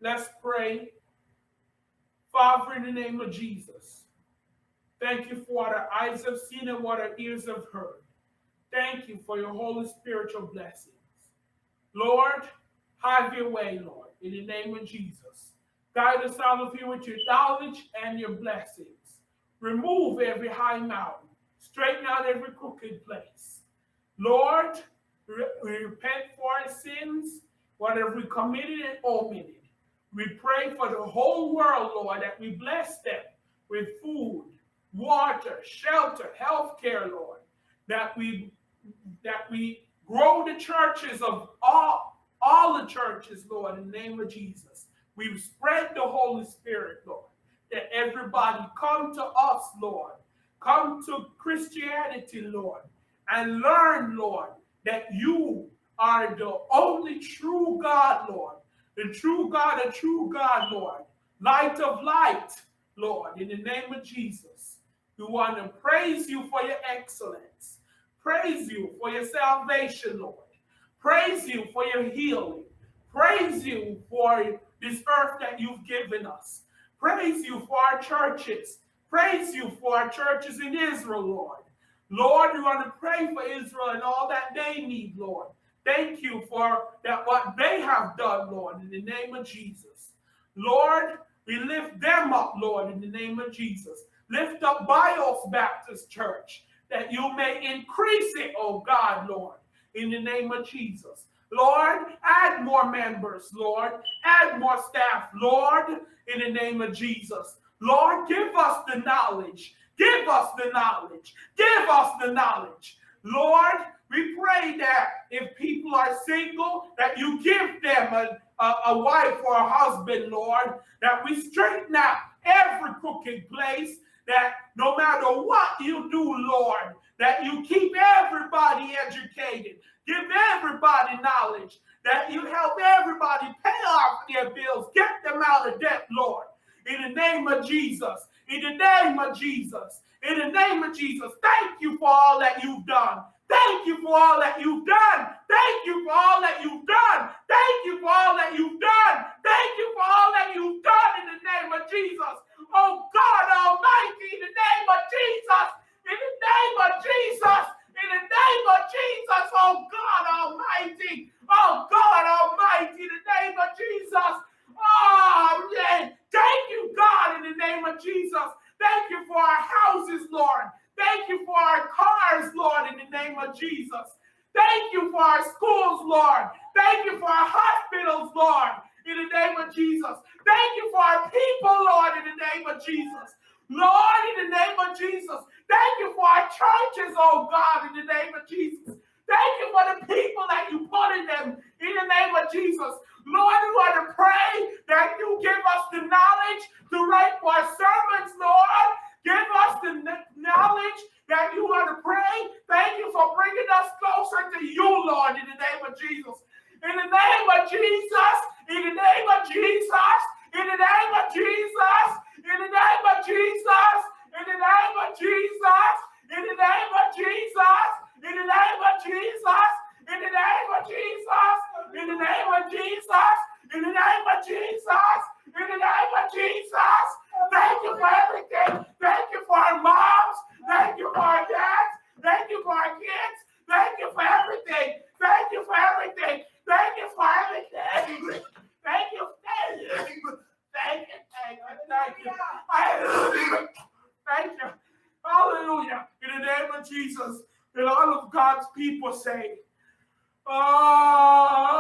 Let's pray. Father, in the name of Jesus, thank you for what our eyes have seen and what our ears have heard. Thank you for your holy spiritual blessings. Lord, have your way, Lord, in the name of Jesus. Guide us out of here with your knowledge and your blessings. Remove every high mountain. Straighten out every crooked place. Lord, we repent for our sins, whatever we committed and omitted. We pray for the whole world, Lord, that we bless them with food, water, shelter, health care, Lord, that we grow the churches of all the churches, Lord, in the name of Jesus. We spread the Holy Spirit, Lord, that everybody come to us, Lord. Come to Christianity, Lord, and learn, Lord, that you are the only true God, Lord. The true God, Lord. Light of light, Lord, in the name of Jesus. We want to praise you for your excellence. Praise you for your salvation, Lord. Praise you for your healing. Praise you for this earth that you've given us. Praise you for our churches. Praise you for our churches in Israel, Lord. Lord, we want to pray for Israel and all that they need, Lord. Thank you for that what they have done, Lord, in the name of Jesus. Lord, we lift them up, Lord, in the name of Jesus. Lift up Bios Baptist Church, that you may increase it, oh God, Lord, in the name of Jesus. Lord, add more members, Lord. Add more staff, Lord, in the name of Jesus. Lord, give us the knowledge. Give us the knowledge. Give us the knowledge. Lord, we pray that if people are single, that you give them a wife or a husband, Lord, that we straighten out every crooked place, that no matter what you do, Lord, that you keep everybody educated, give everybody knowledge, that you help everybody pay off their bills, get them out of debt, Lord. In the name of Jesus, in the name of Jesus, in the name of Jesus, thank you for all that you've done. Thank you for all that you've done. Thank you for all that you've done. Thank you for all that you've done. Thank you for all that you've done in the name of Jesus. Oh God Almighty, in the name of Jesus, in the name of Jesus, in the name of Jesus, oh God Almighty, oh God Almighty, in the name of Jesus. Oh, yeah. Thank you, God, in the name of Jesus. Thank you for our houses, Lord. Thank you for our cars, Lord, in the name of Jesus. Thank you for our schools, Lord. Thank you for our hospitals, Lord, in the name of Jesus. Thank you for our people, Lord, in the name of Jesus. Lord, in the name of Jesus. Thank you for our churches, oh God, in the name of Jesus. Thank you for the people that you put in them in the name of Jesus. Lord, we want to pray that you give us the knowledge to write more sermons, Lord. Give us the knowledge that you want to pray. Thank you for bringing us closer to you, Lord, in the name of Jesus. In the name of Jesus, in the name of Jesus, in the name of Jesus, in the name of Jesus, in the name of Jesus, in the name of Jesus, in the name of Jesus, in the name of Jesus, in the name of Jesus, in the name of Jesus, in the name of Jesus. Thank you for everything. Thank you for our moms. Thank you for our dads. Thank you for our kids. Thank you for everything. Thank you for everything. Thank you for everything. Thank you. Thank you. Thank you. Thank you. Thank you. Hallelujah. In the name of Jesus. And all of God's people say, oh.